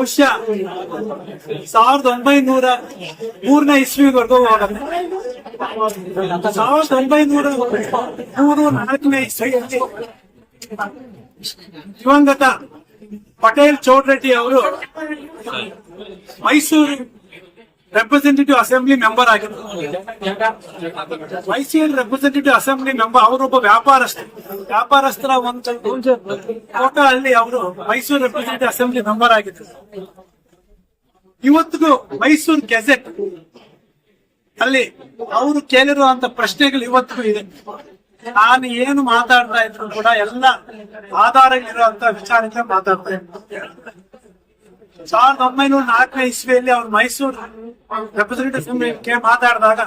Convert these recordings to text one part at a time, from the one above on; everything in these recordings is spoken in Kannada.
ಬಹುಶಃ 1903 ಇಸ್ವಿವರೆಗೂ ಹೋಗುತ್ತೆ. 1904 ಇಸ್ವಿಯಲ್ಲಿ ದಿವಂಗತ ಪಟೇಲ್ ಚೌಡರೆಡ್ಡಿ ಅವರು ಮೈಸೂರು ರೆಪ್ರೆಸೆಂಟೇಟಿವ್ ಅಸೆಂಬ್ಲಿ ಮೆಂಬರ್ ಆಗಿದ್ರು. ಮೈಸೂರು ರೆಪ್ರೆಸೆಂಟೇಟಿವ್ ಅಸೆಂಬ್ಲಿ ಮೆಂಬರ್, ಅವರೊಬ್ಬ ವ್ಯಾಪಾರಸ್ಥರ ಒಂದು ಫೋಟೋ ಅಲ್ಲಿ ಅವರು ಮೈಸೂರು ರೆಪ್ರೆಸೆಂಟೇಟಿವ್ ಅಸೆಂಬ್ಲಿ ಮೆಂಬರ್ ಆಗಿದ್ರು. ಇವತ್ತಿಗೂ ಮೈಸೂರು ಗೆಜೆಟ್ ಅಲ್ಲಿ ಅವರು ಕೇಳಿರುವಂತ ಪ್ರಶ್ನೆಗಳು ಇವತ್ತಿಗೂ ಇದೆ. ನಾನು ಏನು ಮಾತಾಡ್ತಾ ಇದ್ರು ಕೂಡ ಎಲ್ಲ ಆಧಾರಗಳಿರುವಂತ ವಿಚಾರಕ್ಕೆ ಮಾತಾಡ್ತಾ ಇದ್ರು. 1904 ಇಸ್ವಿಯಲ್ಲಿ ಅವ್ರು ಮೈಸೂರು ರೆಪ್ರೆಸೆಂಟೇಟಿವ್ ಅಸೆಂಬ್ಲಿಗೆ ಮಾತಾಡಿದಾಗ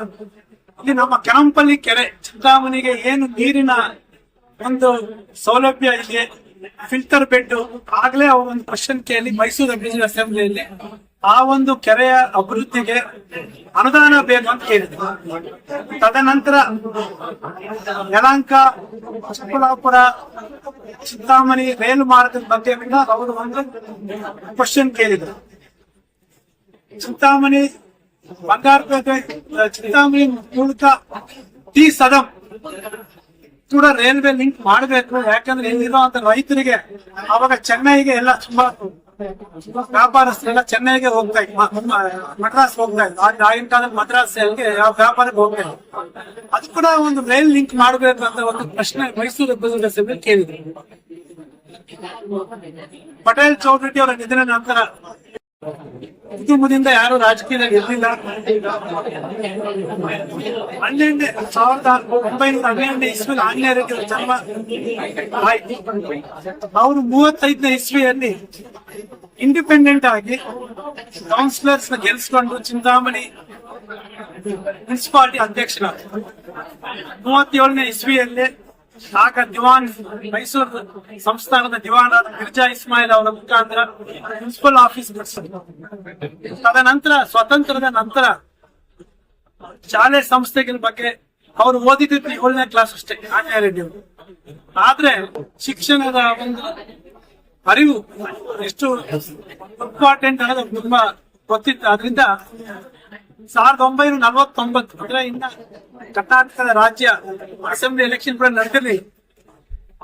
ಇಲ್ಲಿ ನಮ್ಮ ಕ್ಯಾಂಪಲ್ಲಿ ಕೆರೆ ಚಿಂತಾಮಣಿಗೆ ಏನು ನೀರಿನ ಒಂದು ಸೌಲಭ್ಯ ಇದೆ, ಫಿಲ್ಟರ್ ಬೆಡ್, ಆಗ್ಲೇ ಅವ್ರ ಒಂದು ಕ್ವಶನ್ ಕೇಳಿ ಮೈಸೂರು ರೆಪ್ರೆಸೆಂಟೇಟಿವ್ ಅಸೆಂಬ್ಲಿಯಲ್ಲಿ ಆ ಒಂದು ಕೆರೆಯ ಅಭಿವೃದ್ಧಿಗೆ ಅನುದಾನ ಬೇಕು ಅಂತ ಕೇಳಿದ್ರು. ತದನಂತರ ಯಲಹಂಕ, ಚಿಕ್ಕಬಳ್ಳಾಪುರ, ಚಿಂತಾಮಣಿ ರೈಲು ಮಾರ್ಗದ ಬಗ್ಗೆ ಅವರು ಒಂದು ಕ್ವಶನ್ ಕೇಳಿದ್ರು. ಚಿಂತಾಮಣಿ ಬಂಗಾರಪೇಟೆ, ಚಿಂತಾಮಣಿ ಮೂಲಕ ಟಿ ಸದಂ ಕೂಡ ರೈಲ್ವೆ ಲಿಂಕ್ ಮಾಡಬೇಕು. ಯಾಕಂದ್ರೆ ಇಲ್ಲಿರುವಂತ ರೈತರಿಗೆ ಅವಾಗ ಚೆನ್ನೈಗೆ ಎಲ್ಲ ತುಂಬಾ ವ್ಯಾಪಾರಸ್ಥರೆಲ್ಲ ಚೆನ್ನೈಗೆ ಹೋಗ್ತಾ ಇದ್ರು, ಮದ್ರಾಸ್ ಹೋಗ್ತಾ ಇದ್ರು. ಆಗಿನ ಕಾಲದಲ್ಲಿ ಮದ್ರಾಸ್ ವ್ಯಾಪಾರಕ್ಕೆ ಹೋಗ್ತಾ ಇದ್ರು. ಅದು ಕೂಡ ಒಂದು ರೈಲ್ ಲಿಂಕ್ ಮಾಡಬೇಕು ಅಂತ ಒಂದು ಪ್ರಶ್ನೆ ಮೈಸೂರು ರೆಪ್ರೆಸೆಂಟೇಟಿವ್ ಅಸೆಂಬ್ಲಿ ಕೇಳಿದ್ರು. ಪಟೇಲ್ ಚೌಡರೆಡ್ಡಿ ಅವರ ನಿಧನ ನಂತರ ಕುಟುಂಬದಿಂದ ಯಾರು ರಾಜಕೀಯದಲ್ಲಿ ಇರಲಿಲ್ಲ. 1912 ಇಸ್ವಿಯಲ್ಲಿ ಆಂಜನೇಯರಿಗೆ ಜನ್ಮ ಆಯ್ತು. ಅವರು 35ನೇ ಇಸ್ವಿಯಲ್ಲಿ ಇಂಡಿಪೆಂಡೆಂಟ್ ಆಗಿ ಕೌನ್ಸಿಲರ್ಸ್ ಗೆಲ್ಸ್ಕೊಂಡು ಚಿಂತಾಮಣಿ ಮುನ್ಸಿಪಾಲಿಟಿ ಅಧ್ಯಕ್ಷರಾದ 37ನೇ ಇಸ್ವಿಯಲ್ಲಿ ಆಗ ದಿವಾನ್ ಮೈಸೂರು ಸಂಸ್ಥಾನದ ದಿವಾನರಾದ ಮಿರ್ಜಾ ಇಸ್ಮಾಯಿಲ್ ಅವರ ಮುಖಾಂತರ ಮುನ್ಸಿಪಲ್ ಆಫೀಸ್ ನಡೆಸಿದ್ರು. ತದನಂತರ ಸ್ವಾತಂತ್ರ್ಯದ ನಂತರ ಶಾಲೆ ಸಂಸ್ಥೆಗಳ ಬಗ್ಗೆ ಅವರು ಓದಿದ್ದು 7ನೇ ಕ್ಲಾಸ್ ಅಷ್ಟೇ ಆಂಜನೇಯ ರೆಡ್ಡಿ ಅವರು. ಆದ್ರೆ ಶಿಕ್ಷಣದ ಒಂದು ಅರಿವು ಎಷ್ಟು ಇಂಪಾರ್ಟೆಂಟ್ ಅನ್ನೋದು ತುಂಬಾ ಗೊತ್ತಿತ್ತು. ಆದ್ರಿಂದ 1949 ಅಂದ್ರೆ ಇನ್ನ ಕರ್ನಾಟಕದ ರಾಜ್ಯ ಅಸೆಂಬ್ಲಿ ಎಲೆಕ್ಷನ್ ಕೂಡ ನಡೆದಿರಲಿಲ್ಲ.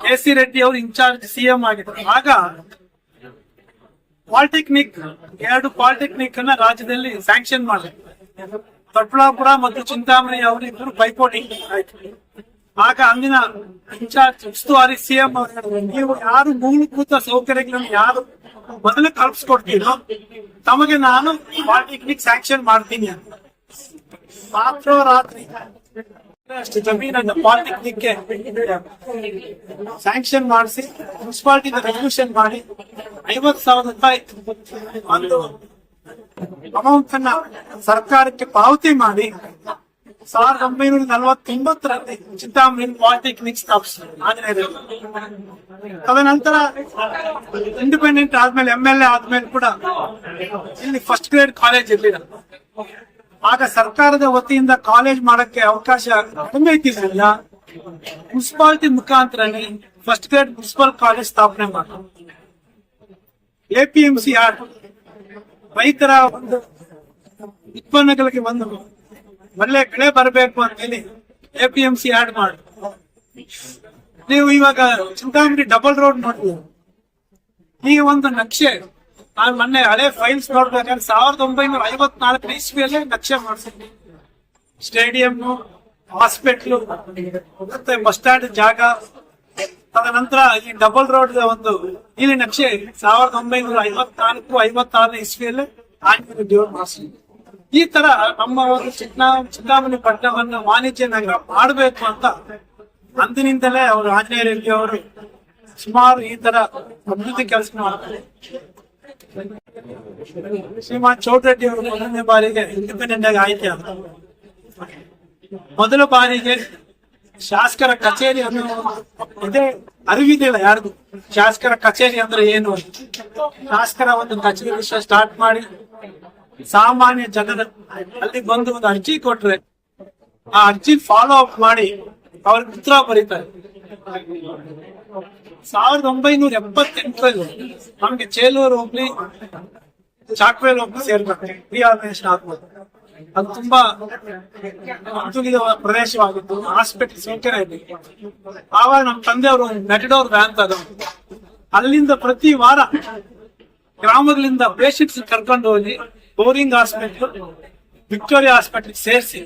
ಕೆ.ಸಿ. ರೆಡ್ಡಿ ಅವರು ಇನ್ಚಾರ್ಜ್ ಸಿಎಂ ಆಗಿದ್ರು. ಆಗ ಪಾಲಿಟೆಕ್ನಿಕ್ 2 ಪಾಲಿಟೆಕ್ನಿಕ್ ಅನ್ನ ರಾಜ್ಯದಲ್ಲಿ ಸ್ಯಾಂಕ್ಷನ್ ಮಾಡಿದ್ರು. ದೊಡ್ಡಬಳ್ಳಾಪುರ ಮತ್ತು ಚಿಂತಾಮಣಿ ಅವರಿಬ್ಬರು ಪೈಪೋಟಿ ಆಯ್ತು. ಆಗ ಅಂದಿನ ಇನ್ಚಾರ್ಜ್ ಉಸ್ತುವಾರಿ ಸಿಎಂ ಅವರು, ನೀವು ಯಾರು ಮೂಲಭೂತ ಸೌಕರ್ಯಗಳನ್ನು ಯಾರು ಮೊದಲು ಕಲ್ಪಿಸ್ಕೊಡ್ತೀರೋ ತಮಗೆ ನಾನು ಪಾಲಿಟೆಕ್ನಿಕ್ ಸ್ಯಾಂಕ್ಷನ್ ಮಾಡ್ತೀನಿ ಅಂತ ರಾತ್ರಿ ಅಷ್ಟು ಜಮೀನನ್ನ ಪಾಲಿಟೆಕ್ನಿಕ್ ಸ್ಯಾಂಕ್ಷನ್ ಮಾಡಿಸಿ ಮುನ್ಸಿಪಾಲಿಟಿ ರೆಸಲ್ಯೂಷನ್ ಮಾಡಿ 50,000 ರೂಪಾಯಿ ಒಂದು ಅಮೌಂಟ್ ಅನ್ನ ಸರ್ಕಾರಕ್ಕೆ ಪಾವತಿ ಮಾಡಿ 1949ರಲ್ಲಿ ಚಿಂತಾಮಣಿ ಪಾಲಿಟೆಕ್ನಿಕ್ ಸ್ಥಾಪಿಸಿದ್ರು. ತದನಂತರ ಇಂಡಿಪೆಂಡೆಂಟ್ ಆದ್ಮೇಲೆ MLA ಆದ್ಮೇಲೆ ಕೂಡ ಇಲ್ಲಿ ಫಸ್ಟ್ ಗ್ರೇಡ್ ಕಾಲೇಜ್ ಇರ್ಲಿಲ್ಲ. ಆಗ ಸರ್ಕಾರದ ವತಿಯಿಂದ ಕಾಲೇಜ್ ಮಾಡಕ್ಕೆ ಅವಕಾಶ ಕಡಿಮೆ ಇದ್ದಿದ್ರಿಂದ ಮುನ್ಸಿಪಾಲಿಟಿ ಮುಖಾಂತರನೇ ಫಸ್ಟ್ ಗ್ರೇಡ್ ಮುನ್ಸಿಪಲ್ ಕಾಲೇಜ್ ಸ್ಥಾಪನೆ ಮಾಡಿದ್ರು. APMC ಆರ್ಟ್ ರೈತರ ಒಂದು ಉತ್ಪನ್ನಗಳಿಗೆ ಒಂದು ಒಳ್ಳೆ ಬೆಳೆ ಬರಬೇಕು ಅಂತ ಹೇಳಿ APMC ಆಡ್ ಮಾಡಿ ನೀವು ಇವಾಗ ಚಿಂತಾಮಣಿ ಡಬಲ್ ರೋಡ್ ನೋಡ್ತೀವಿ. ಈ ಒಂದು ನಕ್ಷೆ ನಾನು ಮೊನ್ನೆ ಹಳೆ ಫೈಲ್ಸ್ ನೋಡ್ಬೇಕಾದ್ರೆ 1954 ಇಸ್ವಿಯಲ್ಲೇ ನಕ್ಷೆ ಮಾಡಿಸಿದ್ವಿ. ಸ್ಟೇಡಿಯಂ, ಹಾಸ್ಪಿಟ್ಲು ಮತ್ತೆ ಬಸ್ ಸ್ಟ್ಯಾಂಡ್ ಜಾಗ, ತದನಂತರ ಈ ಡಬಲ್ ರೋಡ್ ಒಂದು ಇಲ್ಲಿ ನಕ್ಷೆ 1954-56 ಇಸ್ವಿಯಲ್ಲೇ ಆಂಜನೇಯ ರೆಡ್ಡಿ ಅವರು ಮಾಡಿಸಿದ್ವಿ. ಈ ತರ ನಮ್ಮ ಒಂದು ಚಿಂತಾಮಣಿ ಪಟ್ಟಣವನ್ನು ವಾಣಿಜ್ಯ ನಗರ ಮಾಡಬೇಕು ಅಂತ ಅಂದಿನಿಂದಲೇ ಅವರು ಆಂಜನೇಯ ರೆಡ್ಡಿ ಅವರು ಸುಮಾರು ಈ ತರ ಅಭಿವೃದ್ಧಿ ಕೆಲಸ ಮಾಡ್ತಾರೆ. ಶ್ರೀಮಾನ್ ಚೌಡರೆಡ್ಡಿ ಅವರು 1ನೇ ಬಾರಿಗೆ ಇಂಡಿಪೆಂಡೆಂಟ್ ಆಗಿ ಆಯ್ಕೆ ಆದರು. ಮೊದಲ ಬಾರಿಗೆ ಶಾಸಕರ ಕಚೇರಿ ಅನ್ನೋ ಇದೇ ಅರಿವಿದೆಯಲ್ಲ ಯಾರಿಗೂ, ಶಾಸಕರ ಕಚೇರಿ ಅಂದ್ರೆ ಏನು ಅಂತ. ಶಾಸಕರ ಒಂದು ಕಚೇರಿ ವಿಷಯ ಸ್ಟಾರ್ಟ್ ಮಾಡಿ ಸಾಮಾನ್ಯ ಜನರ ಅಲ್ಲಿ ಬಂದು ಒಂದು ಅರ್ಜಿ ಕೊಟ್ರೆ ಆ ಅರ್ಜಿ ಫಾಲೋ ಅಪ್ ಮಾಡಿ ಅವ್ರಿಗೆ ಉತ್ತರ ಬರೀತಾರೆ. 1978ರಲ್ಲಿ ನಮ್ಗೆ ಚೇಲೂರು ಹೋಗ್ಲಿ ಚಾಕ್ವೇಲ್ ಒಬ್ಬ ಸೇರ್ಬೇಕು, ರಿಆರ್ಗನೈಸೇಷನ್ ಆಗ್ಬೋದು. ಅದು ತುಂಬಾ ಅನುಕೂಲಿತ ಪ್ರದೇಶವಾಗಿತ್ತು, ಹಾಸ್ಪಿಟಲ್ ಸೌಕರ್ಯ ಇದೆ. ಆವಾಗ ನಮ್ಮ ತಂದೆಯವರು ಮೆಟಡೋರ್ ವ್ಯಾನ್ ತಗೊಂಡು ಅಲ್ಲಿಂದ ಪ್ರತಿ ವಾರ ಗ್ರಾಮಗಳಿಂದ ಪೇಷಂಟ್ಸ್ ಕರ್ಕೊಂಡು ಹೋಗಿ ಬೋರಿಂಗ್ ಹಾಸ್ಪಿಟಲ್, ವಿಕ್ಟೋರಿಯಾ ಹಾಸ್ಪಿಟಲ್ ಸೇರಿಸಿ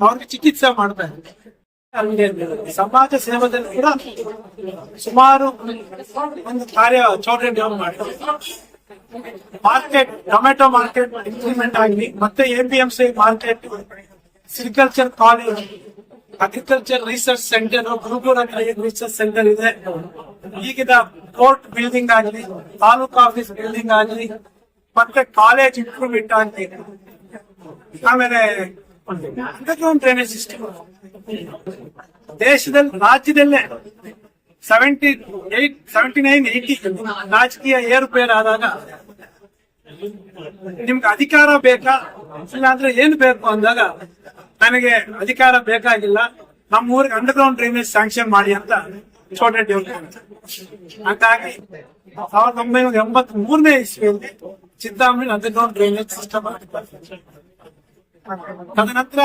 ಅವ್ರಿಗೆ ಚಿಕಿತ್ಸೆ ಮಾಡ್ತಾರೆ. ಸಮಾಜ ಸೇವೆದಲ್ಲಿ ಕೂಡ ಸುಮಾರು ಒಂದು ಕಾರ್ಯ ಚೌಡರೆಡ್ಡಿ ಅವರು ಮಾಡ್ತಾರೆ. ಮಾರ್ಕೆಟ್, ಟೊಮೆಟೊ ಮಾರ್ಕೆಟ್ ಇಂಪ್ಲಿಮೆಂಟ್ ಆಗಲಿ, ಮತ್ತೆ APMC market, sericulture college, agriculture research centre, ಗುರುಪುರಲ್ಲಿ ರಿಸರ್ಚ್ ಸೆಂಟರ್ ಇದೆ. ಈಗಿನ ಕೋರ್ಟ್ ಬಿಲ್ಡಿಂಗ್ ಆಗಲಿ, ತಾಲೂಕು ಆಫೀಸ್ ಬಿಲ್ಡಿಂಗ್ ಆಗಲಿ, ಮತ್ತೆ ಕಾಲೇಜ್ ಇಂಪ್ರೂವ್ಮೆಂಟ್ ಆಗಲಿ, ಆಮೇಲೆ ಅಂಡರ್ಗ್ರೌಂಡ್ ಡ್ರೈನೇಜ್ ಸಿಸ್ಟಮ್ ದೇಶದಲ್ಲಿ, ರಾಜ್ಯದಲ್ಲೇ 79, 80 ರಾಜಕೀಯ ಏರುಪೇರು ಆದಾಗ ನಿಮ್ಗೆ ಅಧಿಕಾರ ಬೇಕಾ ಇಲ್ಲ ಅಂದ್ರೆ ಏನು ಬೇಕು ಅಂದಾಗ ನನಗೆ ಅಧಿಕಾರ ಬೇಕಾಗಿಲ್ಲ, ನಮ್ಮ ಊರಿಗೆ ಅಂಡರ್ಗ್ರೌಂಡ್ ಡ್ರೈನೇಜ್ ಸ್ಯಾಂಕ್ಷನ್ ಮಾಡಿ ಅಂತ ಚೌಡರೆಡ್ಡಿ ಅವರು. ಹಾಗಾಗಿ 1983ನೇ ಇಸ್ವಿಯಲ್ಲಿ ಚಿಂತಾಮಣಿ ಅಂಡರ್ಗ್ರೌಂಡ್ ಡ್ರೈನೇಜ್ ಸಿಸ್ಟಮ್ ಆಗಿತ್ತು. ತದನಂತರ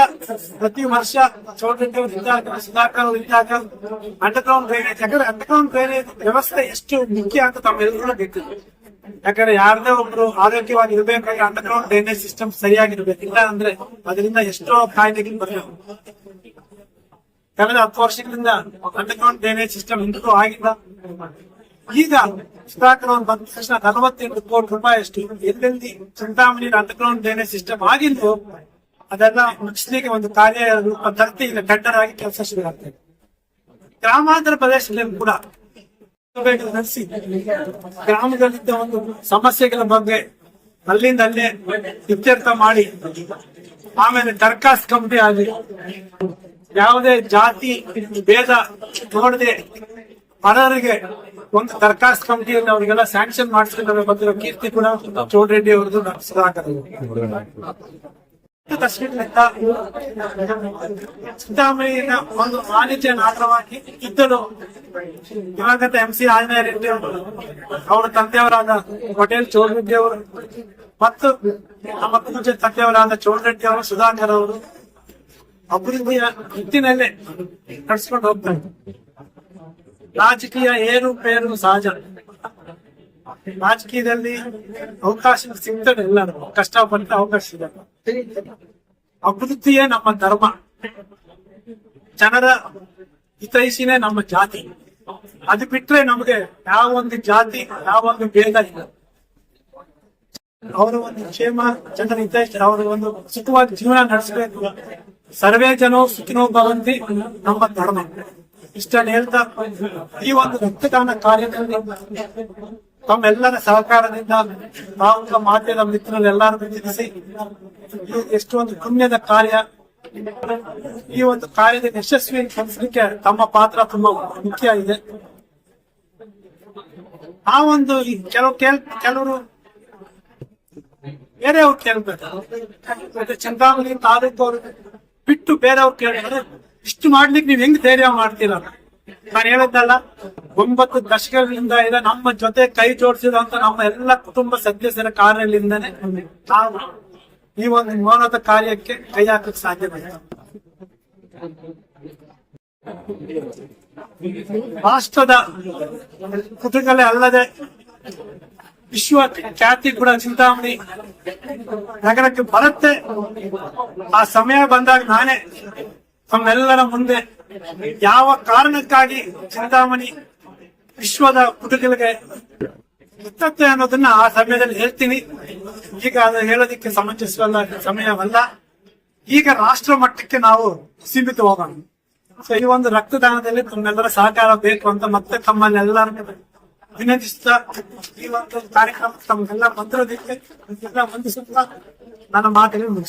ಪ್ರತಿ ವರ್ಷ ಚೌಡರೆಡ್ಡಿ ಅವರು ಇದ್ದಾಗ, ಸುಧಾಕರ್ ಅವರು ಇದ್ದಾಗ ಅಂಡರ್ಗ್ರೌಂಡ್ ಡ್ರೈನೇಜ್, ಯಾಕಂದ್ರೆ ಅಂಡರ್ಗ್ರೌಂಡ್ ಡ್ರೈನೇಜ್ ವ್ಯವಸ್ಥೆ ಎಷ್ಟು ಮುಖ್ಯ ಅಂತ ತಮ್ಮೆಲ್ಲರೂ ಗೊತ್ತಿದೆ. ಯಾಕಂದ್ರೆ ಯಾರದೇ ಒಬ್ರು ಆರೋಗ್ಯವಾಗಿ ಇರ್ಬೇಕಾದ್ರೆ ಅಂಡರ್ಗ್ರೌಂಡ್ ಡ್ರೈನೇಜ್ ಸಿಸ್ಟಮ್ ಸರಿಯಾಗಿರ್ಬೇಕು, ಇಲ್ಲ ಅಂದ್ರೆ ಅದರಿಂದ ಎಷ್ಟೋ ಕಾಯಿಲೆಗಳು ಬರ್ತವೆ. ಕಳೆದ 10 ವರ್ಷಗಳಿಂದ ಅಂಡರ್ಗ್ರೌಂಡ್ ಡ್ರೈನೇಜ್ ಸಿಸ್ಟಮ್ ಇಂಪ್ರೂವ್ ಆಗಿಲ್ಲ. ಈಗ ಸುಧಾಕರ್ ಅವರು ಬಂದ ತಕ್ಷಣ 48 ಕೋಟಿ ರೂಪಾಯಿ ಅಷ್ಟು ಎಲ್ಲೆಲ್ಲಿ ಚಿಂತಾಮಣಿ ಅಂಡರ್ಗ್ರೌಂಡ್ ಡ್ರೈನೇಜ್ ಸಿಸ್ಟಮ್ ಆಗಿದ್ದು ಅದೆಲ್ಲ ಮುಗಿಸ್ಲಿಕ್ಕೆ ಒಂದು ಕಾರ್ಯ ರೂಪ ತರ್ತಿ ಈಗ ಟೆಂಡರ್ ಆಗಿ ಕೆಲಸ ಶುರುವಾಗ್ತದೆ. ಗ್ರಾಮಾಂತರ ಪ್ರದೇಶದಲ್ಲಿ ಕೂಡ ನಡೆಸಿ ಗ್ರಾಮದಲ್ಲಿದ್ದ ಒಂದು ಸಮಸ್ಯೆಗಳ ಬಗ್ಗೆ ಅಲ್ಲಿಂದ ಅಲ್ಲೇ ಇತ್ಯರ್ಥ ಮಾಡಿ, ಆಮೇಲೆ ದರ್ಖಾಸ್ತ್ ಕಮಿಟಿ ಆಗಿ ಯಾವುದೇ ಜಾತಿ ಭೇದ ನೋಡದೆ ಅರ್ಹರಿಗೆ ಒಂದು ದರ್ಖಾಸ್ತ್ ಕಮಿಟಿಯಲ್ಲಿ ಅವರಿಗೆಲ್ಲ ಸ್ಯಾಂಕ್ಷನ್ ಮಾಡಿಸ್ಕೊಂಡು ಬಂದಿರೋ ಕೀರ್ತಿ ಕೂಡ ಚೌಡರೆಡ್ಡಿ ಅವರದ್ದು, ಸುಧಾಕರ್ ಚಿಂತಾಮಣಿಯ ಒಂದು ವಾಣಿಜ್ಯ ನಗರವಾಗಿ ಇದ್ದರು. ದಿವಂಗತ MC ಆಂಜನೇಯ ರೆಡ್ಡಿ ಅವರು, ಅವರ ತಂದೆಯವರಾದ ಪಟೇಲ್ ಚೌಡರೆಡ್ಡಿ ಅವರು ಮತ್ತು ನಮ್ಮ ಪೂಜೆ ತಂದೆಯವರಾದ ಚೌಡರೆಡ್ಡಿ ಅವರು, ಸುಧಾಕರ್ ಅವರು ಅಭಿವೃದ್ಧಿಯ ನಿಟ್ಟಿನಲ್ಲೇ ನಡೆಸ್ಕೊಂಡು ಹೋಗ್ತಾರೆ. ರಾಜಕೀಯ ಏರುಪೇರು ಸಹಜ, ರಾಜಕೀಯದಲ್ಲಿ ಅವಕಾಶ ಸಿಗ್ತದೆ, ಎಲ್ಲರೂ ಕಷ್ಟಪಟ್ಟು ಅವಕಾಶ ಸಿಗಲ್ಲ. ಅಭಿವೃದ್ಧಿಯೇ ನಮ್ಮ ಧರ್ಮ, ಜನರ ಹಿತೈಷಿನೇ ನಮ್ಮ ಜಾತಿ. ಅದು ಬಿಟ್ರೆ ನಮಗೆ ಯಾವ ಒಂದು ಜಾತಿ, ಯಾವ ಒಂದು ಭೇದ ಇಲ್ಲ. ಅವರ ಒಂದು ಕ್ಷೇಮ, ಜನರ ಹಿತೈಷಿ, ಅವರ ಒಂದು ಸುಖವಾಗಿ ಜೀವನ ನಡೆಸಬೇಕು. ಸರ್ವೇ ಜನೋ ಸುಖಿನೋ ಭವಂತಿ ನಮ್ಮ ಧರ್ಮ. ಇಷ್ಟನ್ನು ಹೇಳ್ತಾ ಈ ಒಂದು ರಕ್ತದಾನ ಕಾರ್ಯದಲ್ಲಿ ತಮ್ಮೆಲ್ಲರ ಸಹಕಾರದಿಂದ ನಾವು ಮಾಧ್ಯಮದ ಮಿತ್ರರೆಲ್ಲರೂ ತಿಳಿಸಿ ಎಷ್ಟು ಒಂದು ಪುಣ್ಯದ ಕಾರ್ಯ, ಈ ಒಂದು ಕಾರ್ಯದ ಯಶಸ್ವಿ ಪಡಿಸಲಿಕ್ಕೆ ತಮ್ಮ ಪಾತ್ರ ತುಂಬಾ ಮುಖ್ಯ ಇದೆ. ಆ ಒಂದು ಕೆಲವರು ಬೇರೆಯವ್ರು ಕೇಳ್ಬೇಕು, ಚಿಂತಾಮಣಿ ತಾಲೂಕು ಅವರು ಬಿಟ್ಟು ಬೇರೆಯವ್ರು ಕೇಳಿದ್ರೆ ಇಷ್ಟು ಮಾಡ್ಲಿಕ್ಕೆ ನೀವ್ ಹೆಂಗ್ ಧೈರ್ಯ ಮಾಡ್ತೀರ? ನಾನು ಹೇಳಿದ್ದಲ್ಲ, 9 ದಶಕಗಳಿಂದ ಇದೆ ನಮ್ಮ ಜೊತೆ ಕೈ ಜೋಡಿಸಿದಂತ ನಮ್ಮ ಎಲ್ಲ ಕುಟುಂಬ ಸದಸ್ಯರ ಕಾರ್ಯದಿಂದನೇ ನಾವು ಈ ಒಂದು ಮೌನದ ಕಾರ್ಯಕ್ಕೆ ಕೈ ಹಾಕಕ್ಕೆ ಸಾಧ್ಯವಿದೆ. ರಾಷ್ಟ್ರದ ಕುಟುಂಬಗಳೇ ಅಲ್ಲದೆ ವಿಶ್ವ ಖ್ಯಾತಿ ಕೂಡ ಚಿಂತಾಮಣಿ ನಗರಕ್ಕೆ ಬರುತ್ತೆ. ಆ ಸಮಯ ಬಂದಾಗ ನಾನೇ ತಮ್ಮೆಲ್ಲರ ಮುಂದೆ ಯಾವ ಕಾರಣಕ್ಕಾಗಿ ಚಿಂತಾಮಣಿ ವಿಶ್ವದ ಕುಟುಂಬಗಳಿಗೆ ಇರ್ತದೆ ಅನ್ನೋದನ್ನ ಆ ಸಮಯದಲ್ಲಿ ಹೇಳ್ತೀನಿ. ಈಗ ಅದು ಹೇಳೋದಿಕ್ಕೆ ಸಮಂಜಸವಲ್ಲ, ಸಮಯವಲ್ಲ. ಈಗ ರಾಷ್ಟ್ರ ಮಟ್ಟಕ್ಕೆ ನಾವು ಸೀಮಿತ ಹೋಗೋಣ. ಸೊ ಈ ಒಂದು ರಕ್ತದಾನದಲ್ಲಿ ತಮ್ಮೆಲ್ಲರ ಸಹಕಾರ ಬೇಕು ಅಂತ ಮತ್ತೆ ತಮ್ಮನ್ನೆಲ್ಲರ ವಿನಂತಿಸುತ್ತಾ ಈ ಒಂದು ಕಾರ್ಯಕ್ರಮ ತಮ್ಮೆಲ್ಲ ಬಂದಿರೋದಕ್ಕೆ ವಂದಿಸುತ್ತಾ ನನ್ನ ಮಾತನ್ನು ಮುಗಿಸ್ತೇನೆ.